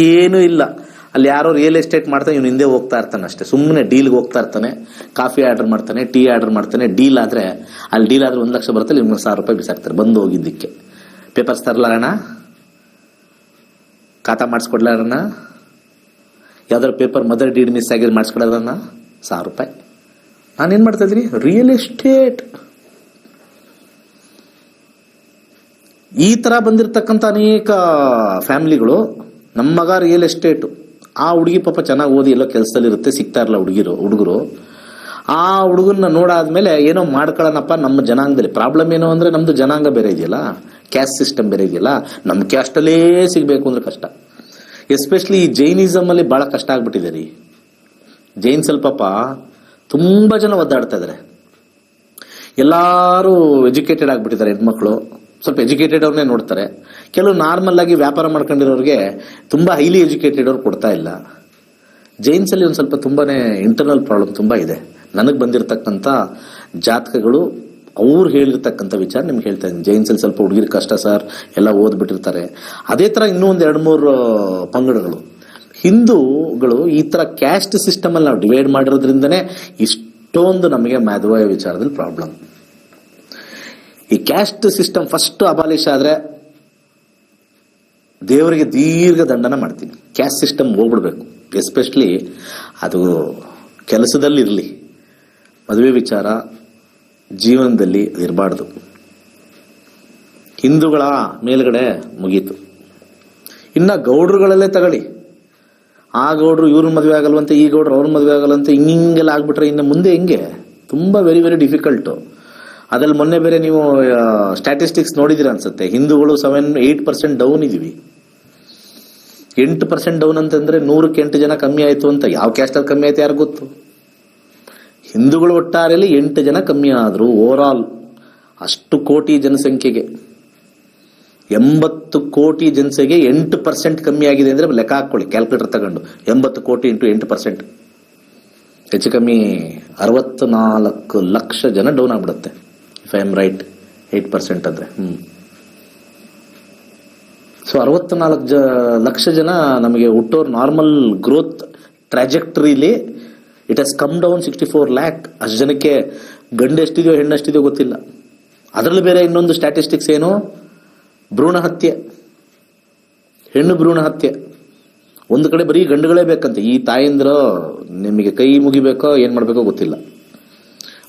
ಏನೂ ಇಲ್ಲ ಅಲ್ಲಿ. ಯಾರೋ ರಿಯಲ್ ಎಸ್ಟೇಟ್ ಮಾಡ್ತಾನೆ, ಇವ್ನು ಹಿಂದೆ ಹೋಗ್ತಾ ಇರ್ತಾನೆ ಅಷ್ಟೇ. ಸುಮ್ಮನೆ ಡೀಲ್ಗೆ ಹೋಗ್ತಾ ಇರ್ತಾನೆ, ಕಾಫಿ ಆರ್ಡರ್ ಮಾಡ್ತಾನೆ, ಟೀ ಆರ್ಡರ್ ಮಾಡ್ತಾನೆ. ಡೀಲ್ ಆದ್ರೆ 1 ಲಕ್ಷ ಬರುತ್ತೆ, ಇವ್ನಿಗೆ 1,000 ರೂಪಾಯಿ ಬಿಸಾಕ್ತಾರೆ ಬಂದು ಹೋಗಿದ್ದಕ್ಕೆ. ಪೇಪರ್ಸ್ ತರಲ್ಲ ಅಣ್ಣ, ಖಾತಾ ಮಾಡಿಸ್ಕೊಡ್ಲ ಅಣ್ಣ, ಯಾವ್ದಾದ್ರು ಪೇಪರ್ ಮದರ್ ಡೀಡ್ ಮಿಸ್ ಆಗಿದ್ರೆ ಮಾಡಿಸ್ಕೊಡೋದನ್ನ 1,000 ರೂಪಾಯಿ. ನಾನೇನ್ ಮಾಡ್ತಾ ಇದ್ದೀನಿ? Real estate. ಈ ತರ ಬಂದಿರತಕ್ಕಂತ ಅನೇಕ ಫ್ಯಾಮಿಲಿಗಳು, ನಮ್ಮ ಮಗ ರಿಯಲ್ ಎಸ್ಟೇಟ್. ಆ ಹುಡುಗಿ ಪಾಪ ಚೆನ್ನಾಗಿ ಓದಿ ಎಲ್ಲೋ ಕೆಲಸದಲ್ಲಿ ಇರುತ್ತೆ, ಸಿಗ್ತಾ ಇರಲ್ಲ ಹುಡುಗರು. ಆ ಹುಡುಗನ್ನ ನೋಡಾದ್ಮೇಲೆ ಏನೋ ಮಾಡ್ಕೊಳ್ಳೋಣಪ್ಪ ನಮ್ಮ ಜನಾಂಗದಲ್ಲಿ. ಪ್ರಾಬ್ಲಮ್ ಏನು ಅಂದ್ರೆ, ನಮ್ದು ಜನಾಂಗ ಬೇರೆ ಇದೆಯಲ್ಲ, ಕ್ಯಾಸ್ಟ್ ಸಿಸ್ಟಮ್ ಬೇರೆ ಇದೆಯಲ್ಲ. ನಮ್ಮ ಕ್ಯಾಸ್ಟಲ್ಲೇ ಸಿಗ್ಬೇಕು ಅಂದ್ರೆ ಕಷ್ಟ. ಎಸ್ಪೆಷಲಿ ಈ ಜೈನಿಸಮ್ ಅಲ್ಲಿ ಬಹಳ ಕಷ್ಟ ಆಗ್ಬಿಟ್ಟಿದೆ ರೀ. ಜೈನ್ಸ್ ಅಲ್ಲಿ ಪಾಪ ತುಂಬಾ ಜನ ಒದ್ದಾಡ್ತಾ ಇದಾರೆ. ಎಲ್ಲಾರು ಎಜುಕೇಟೆಡ್ ಆಗ್ಬಿಟ್ಟಿದ್ದಾರೆ ಹೆಣ್ಮಕ್ಳು. ಸ್ವಲ್ಪ ಎಜುಕೇಟೆಡ್ ಅವ್ರನ್ನೇ ನೋಡ್ತಾರೆ. ಕೆಲವು ನಾರ್ಮಲ್ ಆಗಿ ವ್ಯಾಪಾರ ಮಾಡ್ಕೊಂಡಿರೋರಿಗೆ ತುಂಬಾ ಹೈಲಿ ಎಜುಕೇಟೆಡ್ ಅವ್ರು ಕೊಡ್ತಾ ಇಲ್ಲ. ಜೈನ್ಸ್ ಅಲ್ಲಿ ಒಂದ್ ಸ್ವಲ್ಪ ತುಂಬಾನೇ ಇಂಟರ್ನಲ್ ಪ್ರಾಬ್ಲಮ್ ತುಂಬಾ ಇದೆ. ನನಗ್ ಬಂದಿರತಕ್ಕಂತ ಜಾತಕಗಳು, ಅವ್ರು ಹೇಳಿರ್ತಕ್ಕಂಥ ವಿಚಾರ ನಿಮ್ಗೆ ಹೇಳ್ತಾ ಇದ್ದೀನಿ. ಜೈನ್ಸ್ ಅಲ್ಲಿ ಸ್ವಲ್ಪ ಹುಡುಗಿರ್ ಕಷ್ಟ ಸರ್, ಎಲ್ಲ ಓದ್ಬಿಟ್ಟಿರ್ತಾರೆ. ಅದೇ ತರ ಇನ್ನೂ ಒಂದ್ 2-3 ಪಂಗಡಗಳು. ಹಿಂದೂಗಳು ಈ ತರ ಕ್ಯಾಸ್ಟ್ ಸಿಸ್ಟಮ್ ಅಲ್ಲಿ ನಾವು ಡಿವೈಡ್ ಮಾಡಿರೋದ್ರಿಂದನೇ ಇಷ್ಟೊಂದು ನಮಗೆ ಮದುವೆ ವಿಚಾರದಲ್ಲಿ ಪ್ರಾಬ್ಲಮ್. ಈ ಕ್ಯಾಸ್ಟ್ ಸಿಸ್ಟಮ್ ಫಸ್ಟ್ ಅಬಾಲಿಷ್ ಆದ್ರೆ ದೇವರಿಗೆ ದೀರ್ಘ ದಂಡನ ಮಾಡ್ತೀನಿ. Caste system ಹೋಗ್ಬಿಡ್ಬೇಕು. ಎಸ್ಪೆಷಲಿ ಅದು ಕೆಲಸದಲ್ಲಿ ಇರಲಿ, ಮದುವೆ ವಿಚಾರ ಜೀವನದಲ್ಲಿ ಇರಬಾರ್ದು. ಹಿಂದೂಗಳ ಮೇಲ್ಗಡೆ ಮುಗೀತು. ಇನ್ನ ಗೌಡ್ರುಗಳಲ್ಲೇ ತಗೊಳ್ಳಿ. ಆ ಗೌಡ್ರು ಇವ್ರ ಮದುವೆ ಆಗಲ್ವಂತೆ, ಈ ಗೌಡ್ರು ಅವ್ರ ಮದುವೆ ಆಗಲ್ವಂತೆ, ಹಿಂಗೆಲ್ಲ ಆಗ್ಬಿಟ್ರೆ ಇನ್ನು ಮುಂದೆ ಹೆಂಗೆ? ತುಂಬಾ ವೆರಿ ವೆರಿ ಡಿಫಿಕಲ್ಟ್. ಅದ್ರಲ್ಲಿ ಮೊನ್ನೆ ಬೇರೆ ನೀವು ಸ್ಟ್ಯಾಟಿಸ್ಟಿಕ್ಸ್ ನೋಡಿದಿರ ಅನ್ಸುತ್ತೆ. ಹಿಂದೂಗಳು 7-8% ಡೌನ್ ಇದೀವಿ. 8% ಡೌನ್ ಅಂತಂದ್ರೆ 100ಕ್ಕೆ 8 ಜನ ಕಮ್ಮಿ ಆಯ್ತು ಅಂತ. ಯಾವ ಕ್ಯಾಸ್ಟ್ ಅಲ್ಲಿ ಕಮ್ಮಿ ಆಯ್ತು ಯಾರು ಗೊತ್ತು? ಹಿಂದೂಗಳು ಒಟ್ಟಾರೆಯಲ್ಲಿ 8 ಜನ ಕಮ್ಮಿ ಆದ್ರು ಓವರ್ ಆಲ್. ಅಷ್ಟು ಕೋಟಿ ಜನಸಂಖ್ಯೆಗೆ 80 ಕೋಟಿ ಜನಸಂಖ್ಯೆಗೆ 8% ಕಮ್ಮಿ ಆಗಿದೆ ಅಂದ್ರೆ ಲೆಕ್ಕ ಹಾಕೊಳ್ಳಿ, ಕ್ಯಾಲ್ಕುಲೇಟರ್ ತಗೊಂಡು. 80 ಕೋಟಿ ಇಂಟು 8%, ಹೆಚ್ಚು ಕಮ್ಮಿ 64 ಲಕ್ಷ ಜನ ಡೌನ್ ಆಗ್ಬಿಡುತ್ತೆ. ಇಫ್ ಐ ಆಮ್ ರೈಟ್, 8% ಅಂದ್ರೆ. ಸೊ 64 ಲಕ್ಷ ಜನ ನಮಗೆ ಹುಟ್ಟೋರ್ ನಾರ್ಮಲ್ ಗ್ರೋತ್ ಟ್ರಾಜೆಕ್ಟರಿಲಿ it has come down 64 lakh. ಅಷ್ಟು ಜನಕ್ಕೆ ಗಂಡು ಎಷ್ಟಿದೆಯೋ ಹೆಣ್ಣು ಎಷ್ಟಿದೆಯೋ ಗೊತ್ತಿಲ್ಲ. ಅದರಲ್ಲಿ ಬೇರೆ ಇನ್ನೊಂದು ಸ್ಟ್ಯಾಟಿಸ್ಟಿಕ್ಸ್ ಏನು? ಭ್ರೂಣ ಹತ್ಯೆ, ಹೆಣ್ಣು ಭ್ರೂಣ ಹತ್ಯೆ. ಒಂದು ಕಡೆ ಬರೀ ಗಂಡುಗಳೇ ಬೇಕಂತೆ. ಈ ತಾಯಂದ್ರ ನಿಮಗೆ ಕೈ ಮುಗಿಬೇಕೋ ಏನ್ ಮಾಡ್ಬೇಕೋ ಗೊತ್ತಿಲ್ಲ.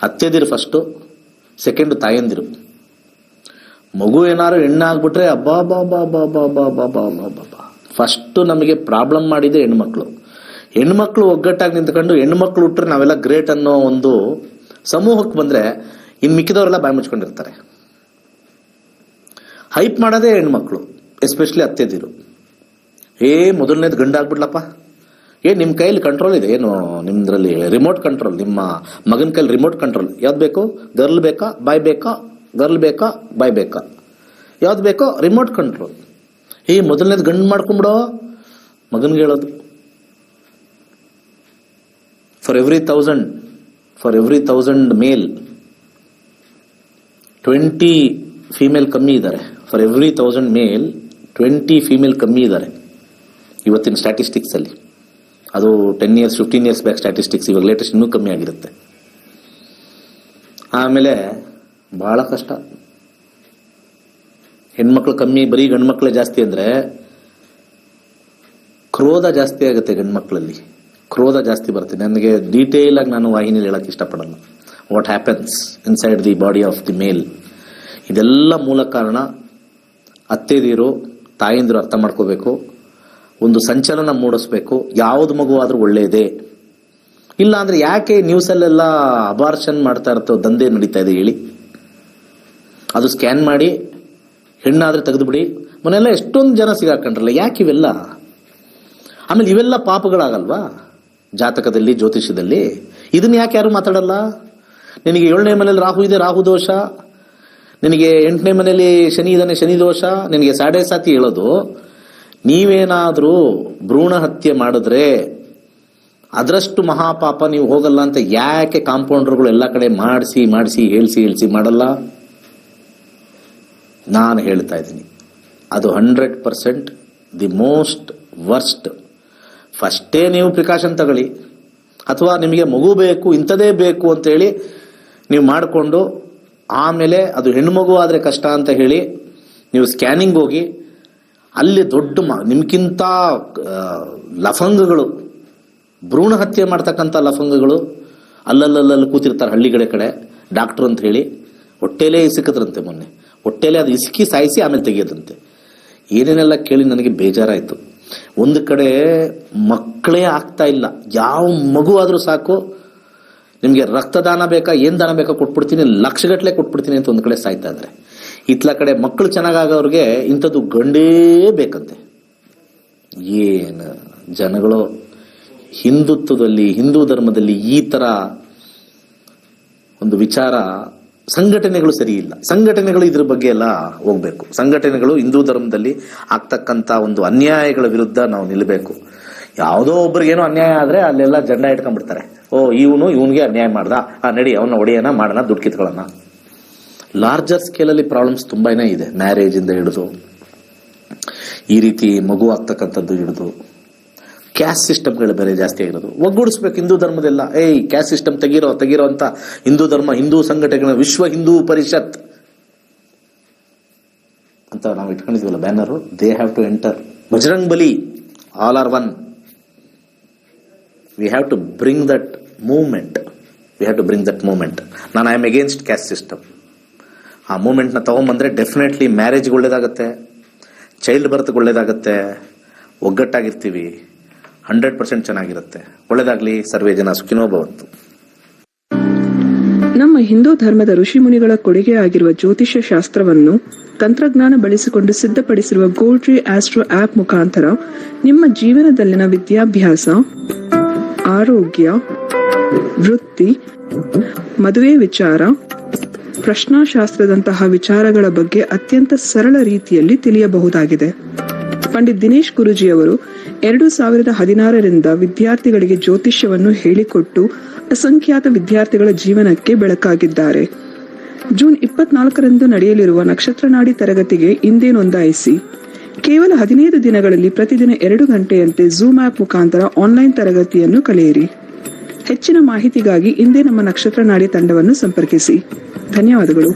ಅತ್ತೆದಿರು ಫಸ್ಟ್, ಸೆಕೆಂಡ್ ತಾಯಂದಿರು. ಮಗು ಏನಾರು ಹೆಣ್ಣಾಗ್ಬಿಟ್ರೆ ಅಬ್ಬಾ ಬಾ ಬಾ ಬಾ ಬಾ ಬಾ ಬಾ ಬಾ ಬಾ ಬಾ. ಫಸ್ಟ್ ನಮಗೆ ಪ್ರಾಬ್ಲಮ್ ಮಾಡಿದೆ ಹೆಣ್ಮಕ್ಳು. ಹೆಣ್ಮಕ್ಳು ಒಗ್ಗಟ್ಟಾಗಿ ನಿಂತ್ಕೊಂಡು ಹೆಣ್ಮಕ್ಳು ಹುಟ್ರೆ ನಾವೆಲ್ಲ ಗ್ರೇಟ್ ಅನ್ನೋ ಒಂದು ಸಮೂಹಕ್ಕೆ ಬಂದ್ರೆ ಇನ್ ಮಿಕ್ಕಿದವರೆಲ್ಲ ಬಾಯಿ ಮುಚ್ಕೊಂಡಿರ್ತಾರೆ. ಹೈಪ್ ಮಾಡೋದೇ ಹೆಣ್ಮಕ್ಳು, ಎಸ್ಪೆಷಲಿ ಅತ್ತೆದಿರು. ಮೊದಲನೇದು ಗಂಡ ಆಗ್ಬಿಡ್ಲಪ್ಪ, ನಿಮ್ ಕೈಯಲ್ಲಿ ಕಂಟ್ರೋಲ್ ಇದೆ ಏನು? ನಿಮ್ದ್ರಲ್ಲಿ ರಿಮೋಟ್ ಕಂಟ್ರೋಲ್, ನಿಮ್ಮ ಮಗನ ಕೈಲಿ ರಿಮೋಟ್ ಕಂಟ್ರೋಲ್. ಯಾವ್ದು ಬೇಕು? ಗರ್ಲ್ ಬೇಕಾ ಬಾಯ್ ಬೇಕಾ? ಗರ್ಲ್ ಬೇಕಾ ಬಾಯ್ ಬೇಕಾ? ಯಾವ್ದು ಬೇಕೋ ರಿಮೋಟ್ ಕಂಟ್ರೋಲ್. ಮೊದಲನೇದು ಗಂಡು ಮಾಡ್ಕೊಂಬಿಡೋ ಮಗನ್ಗೆ ಹೇಳೋದು. ಫಾರ್ ಎವ್ರಿ 1000 ಮೇಲ್ 20 ಫೀಮೇಲ್ ಕಮ್ಮಿ ಇದ್ದಾರೆ. ಫಾರ್ ಎವ್ರಿ 1000 ಮೇಲ್ 20 ಫೀಮೇಲ್ ಕಮ್ಮಿ ಇದ್ದಾರೆ ಇವತ್ತಿನ ಸ್ಟ್ಯಾಟಿಸ್ಟಿಕ್ಸ್ ಅಲ್ಲಿ. ಅದು 10 years 15 years ಬ್ಯಾಕ್ ಸ್ಟ್ಯಾಟಿಸ್ಟಿಕ್ಸ್. ಇವಾಗ ಲೇಟೆಸ್ಟ್ ಇನ್ನೂ ಕಮ್ಮಿ ಆಗಿರುತ್ತೆ. ಆಮೇಲೆ ಬಹಳ ಕಷ್ಟ. ಹೆಣ್ಮಕ್ಳು ಕಮ್ಮಿ, ಬರೀ ಗಂಡು ಮಕ್ಕಳೇ ಜಾಸ್ತಿ ಅಂದ್ರೆ ಕ್ರೋಧ ಜಾಸ್ತಿ ಆಗುತ್ತೆ ಗಂಡು ಮಕ್ಕಳಲ್ಲಿ. ಕ್ರೋಧ ಜಾಸ್ತಿ ಬರುತ್ತೆ. ನನಗೆ ಡೀಟೇಲ್ ಆಗಿ ನಾನು ವಾಹಿನಿಯಲ್ಲಿ ಹೇಳಕ್ ಇಷ್ಟಪಡಲ್ಲ. What happens inside the body of the male. ಇದೆಲ್ಲ ಮೂಲ ಕಾರಣ ಅತ್ತೆದೀರು ತಾಯಂದಿರು ಅರ್ಥ ಮಾಡ್ಕೋಬೇಕು. ಒಂದು ಸಂಚಲನ ಮೂಡಿಸ್ಬೇಕು. ಯಾವುದು ಮಗುವಾದ್ರೂ ಒಳ್ಳೆಯದೇ. ಇಲ್ಲ ಅಂದ್ರೆ ಯಾಕೆ ನ್ಯೂಸಲ್ಲೆಲ್ಲ ಅಬಾರ್ಷನ್ ಮಾಡ್ತಾ ಇರ್ತೋ ದಂಧೆ ನಡೀತಾ ಇದೆ ಹೇಳಿ. ಅದು ಸ್ಕ್ಯಾನ್ ಮಾಡಿ ಹೆಣ್ಣಾದ್ರೆ ತೆಗೆದುಬಿಡಿ. ಮೊನ್ನೆಲ್ಲ ಎಷ್ಟೊಂದು ಜನ ಸಿಗಾಕೊಂಡ್ರಲ್ಲ, ಯಾಕೆ ಇವೆಲ್ಲ? ಆಮೇಲೆ ಇವೆಲ್ಲ ಪಾಪಗಳಾಗಲ್ವಾ ಜಾತಕದಲ್ಲಿ, ಜ್ಯೋತಿಷ್ಯದಲ್ಲಿ? ಇದನ್ನ ಯಾಕೆ ಯಾರು ಮಾತಾಡಲ್ಲ? ನಿನಗೆ 7ನೇ ಮನೇಲಿ ರಾಹು ಇದೆ, ರಾಹು ದೋಷ. ನಿನಗೆ 8ನೇ ಮನೇಲಿ ಶನಿ ಇದ್ದಾನೆ, ಶನಿ ದೋಷ. ನಿನಗೆ ಸಾಡೆ ಸಾತಿ ಹೇಳೋದು. ನೀವೇನಾದ್ರೂ ಭ್ರೂಣ ಹತ್ಯೆ ಮಾಡಿದ್ರೆ ಅದರಷ್ಟು ಮಹಾಪಾಪ ನೀವು ಹೋಗಲ್ಲ ಅಂತ ಯಾಕೆ ಕಾಂಪೌಂಡರ್ಗಳು ಎಲ್ಲ ಕಡೆ ಮಾಡಿಸಿ ಹೇಳ್ಸಿ ಮಾಡಲ್ಲ? ನಾನು ಹೇಳ್ತಾ ಇದ್ದೀನಿ, ಅದು 100% ದಿ ಮೋಸ್ಟ್ ವರ್ಸ್ಟ್. ಫಸ್ಟೇ ನೀವು ಪ್ರಿಕಾಷನ್ ತಗೊಳ್ಳಿ. ಅಥವಾ ನಿಮಗೆ ಮಗು ಬೇಕು, ಇಂಥದೇ ಬೇಕು ಅಂತೇಳಿ ನೀವು ಮಾಡಿಕೊಂಡು ಆಮೇಲೆ ಅದು ಹೆಣ್ಣು ಮಗು ಆದರೆ ಕಷ್ಟ ಅಂತ ಹೇಳಿ ನೀವು ಸ್ಕ್ಯಾನಿಂಗ್ ಹೋಗಿ ಅಲ್ಲಿ ದೊಡ್ಡ ನಿಮ್ಗಿಂತ ಲಫಂಗಗಳು, ಭ್ರೂಣ ಹತ್ಯೆ ಮಾಡ್ತಕ್ಕಂಥ ಲಫಂಗಗಳು ಅಲ್ಲಲ್ಲಿ ಕೂತಿರ್ತಾರೆ ಹಳ್ಳಿಗಳ ಕಡೆ, ಡಾಕ್ಟ್ರು ಅಂತ ಹೇಳಿ. ಹೊಟ್ಟೆಲೇ ಇಸಿಕದ್ರಂತೆ ಮೊನ್ನೆ. ಹೊಟ್ಟೆಲೇ ಅದು ಇಸುಕಿ ಸಾಯಿಸಿ ಆಮೇಲೆ ತೆಗೆಯೋದಂತೆ. ಏನೇನೆಲ್ಲ ಕೇಳಿ ನನಗೆ ಬೇಜಾರಾಯಿತು. ಒಂದು ಕಡೆ ಮಕ್ಕಳೇ ಆಗ್ತಾ ಇಲ್ಲ. ಯಾವ ಮಗು ಆದರೂ ಸಾಕು, ನಿಮಗೆ ರಕ್ತದಾನ ಬೇಕಾ, ಏನು ದಾನ ಬೇಕಾ ಕೊಟ್ಬಿಡ್ತೀನಿ, ಲಕ್ಷಗಟ್ಟಲೆ ಕೊಟ್ಬಿಡ್ತೀನಿ ಅಂತ ಒಂದು ಕಡೆ ಸಾಯ್ತಾ ಇದ್ದಾರೆ. ಇತ್ಲ ಕಡೆ ಮಕ್ಕಳು ಚೆನ್ನಾಗಾಗೋರಿಗೆ ಇಂಥದ್ದು ಗಂಡೇ ಬೇಕಂತೆ. ಏನು ಜನಗಳು! ಹಿಂದುತ್ವದಲ್ಲಿ, ಹಿಂದೂ ಧರ್ಮದಲ್ಲಿ ಈ ಥರ ಒಂದು ವಿಚಾರ. ಸಂಘಟನೆಗಳು ಸರಿ ಇಲ್ಲ. ಸಂಘಟನೆಗಳು ಇದ್ರ ಬಗ್ಗೆ ಎಲ್ಲ ಹೋಗ್ಬೇಕು. ಸಂಘಟನೆಗಳು ಹಿಂದೂ ಧರ್ಮದಲ್ಲಿ ಆಗ್ತಕ್ಕಂಥ ಒಂದು ಅನ್ಯಾಯಗಳ ವಿರುದ್ಧ ನಾವು ನಿಲ್ಲಬೇಕು. ಯಾವುದೋ ಒಬ್ರಿಗೇನೋ ಅನ್ಯಾಯ ಆದ್ರೆ ಅಲ್ಲೆಲ್ಲ ಜೆಂಡಾ ಇಟ್ಕೊಂಡ್ಬಿಡ್ತಾರೆ. ಇವನಿಗೆ ಅನ್ಯಾಯ ಮಾಡ್ದ, ನಡಿ ಅವನ್ನ ಒಡೆಯೋಣ, ಮಾಡೋಣ, ದುಡ್ಡು ಕಿತ್ಕೊಳ್ಳೋಣ. ಲಾರ್ಜರ್ ಸ್ಕೇಲಲ್ಲಿ ಪ್ರಾಬ್ಲಮ್ಸ್ ತುಂಬಾನೇ ಇದೆ. ಮ್ಯಾರೇಜ್ ಇಂದ ಹಿಡಿದು ಈ ರೀತಿ ಮಗು ಆಗ್ತಕ್ಕಂಥದ್ದು ಹಿಡಿದು ಕ್ಯಾಸ್ಟ್ ಸಿಸ್ಟಮ್ಗಳು ಬೇರೆ ಜಾಸ್ತಿ ಆಗಿರೋದು. ಒಗ್ಗೂಡಿಸ್ಬೇಕು ಹಿಂದೂ ಧರ್ಮದೆಲ್ಲ. ಕ್ಯಾಸ್ಟ್ ಸಿಸ್ಟಮ್ ತೆಗಿರೋ ಅಂತ ಹಿಂದೂ ಧರ್ಮ, ಹಿಂದೂ ಸಂಘಟನೆಗಳ, ವಿಶ್ವ ಹಿಂದೂ ಪರಿಷತ್ ಅಂತ ನಾವು ಇಟ್ಕೊಂಡಿದ್ವಲ್ಲ banner. They have to enter. Bajrang Bali, all are one. We have to bring that movement. ನಾನು I am against caste system. ಆ ಮೂವ್ಮೆಂಟ್ನ ತಗೊಂಬಂದ್ರೆ ಡೆಫಿನೆಟ್ಲಿ ಮ್ಯಾರೇಜ್ಗೆ ಒಳ್ಳೇದಾಗತ್ತೆ, ಚೈಲ್ಡ್ ಬರ್ತ್ಗೆ ಒಳ್ಳೇದಾಗತ್ತೆ, ಒಗ್ಗಟ್ಟಾಗಿರ್ತೀವಿ, 100% ಚೆನ್ನಾಗಿರುತ್ತೆ. ಒಳ್ಳೇದಾಗ್ಲಿ. ಸರ್ವೇ ಜನ ಸುಖಿನೋ ಭವಂತು. ನಮ್ಮ ಹಿಂದೂ ಧರ್ಮದ ಋಷಿಮುನಿಗಳ ಕೊಡುಗೆ ಆಗಿರುವ ಜ್ಯೋತಿಷ್ಯ ಶಾಸ್ತ್ರವನ್ನು ತಂತ್ರಜ್ಞಾನ ಬಳಸಿಕೊಂಡು ಸಿದ್ಧಪಡಿಸಿರುವ ಗೋಲ್ಡ್ ಟ್ರೀ ಆಸ್ಟ್ರೋ ಆಪ್ ಮುಖಾಂತರ ನಿಮ್ಮ ಜೀವನದಲ್ಲಿನ ವಿದ್ಯಾಭ್ಯಾಸ, ಆರೋಗ್ಯ, ವೃತ್ತಿ, ಮದುವೆ ವಿಚಾರ, ಪ್ರಶ್ನಾಶಾಸ್ತ್ರದಂತಹ ವಿಚಾರಗಳ ಬಗ್ಗೆ ಅತ್ಯಂತ ಸರಳ ರೀತಿಯಲ್ಲಿ ತಿಳಿಯಬಹುದಾಗಿದೆ. ಪಂಡಿತ್ ದಿನೇಶ್ ಗುರುಜಿಯವರು 2016ರಿಂದ ವಿದ್ಯಾರ್ಥಿಗಳಿಗೆ ಜ್ಯೋತಿಷ್ಯವನ್ನು ಹೇಳಿಕೊಟ್ಟು ಅಸಂಖ್ಯಾತ ವಿದ್ಯಾರ್ಥಿಗಳ ಜೀವನಕ್ಕೆ ಬೆಳಕಾಗಿದ್ದಾರೆ. ಜೂನ್ 24ರಂದು ನಡೆಯಲಿರುವ ನಕ್ಷತ್ರ ನಾಡಿ ತರಗತಿಗೆ ಇಂದೇ ನೋಂದಾಯಿಸಿ. ಕೇವಲ 15 ದಿನಗಳಲ್ಲಿ ಪ್ರತಿದಿನ 2 ಗಂಟೆಯಂತೆ ಝೂಮ್ ಆಪ್ ಮುಖಾಂತರ ಆನ್ಲೈನ್ ತರಗತಿಯನ್ನು ಕಲಿಯಿರಿ. ಹೆಚ್ಚಿನ ಮಾಹಿತಿಗಾಗಿ ಇಂದೇ ನಮ್ಮ ನಕ್ಷತ್ರ ನಾಡಿ ತಂಡವನ್ನು ಸಂಪರ್ಕಿಸಿ. ಧನ್ಯವಾದಗಳು.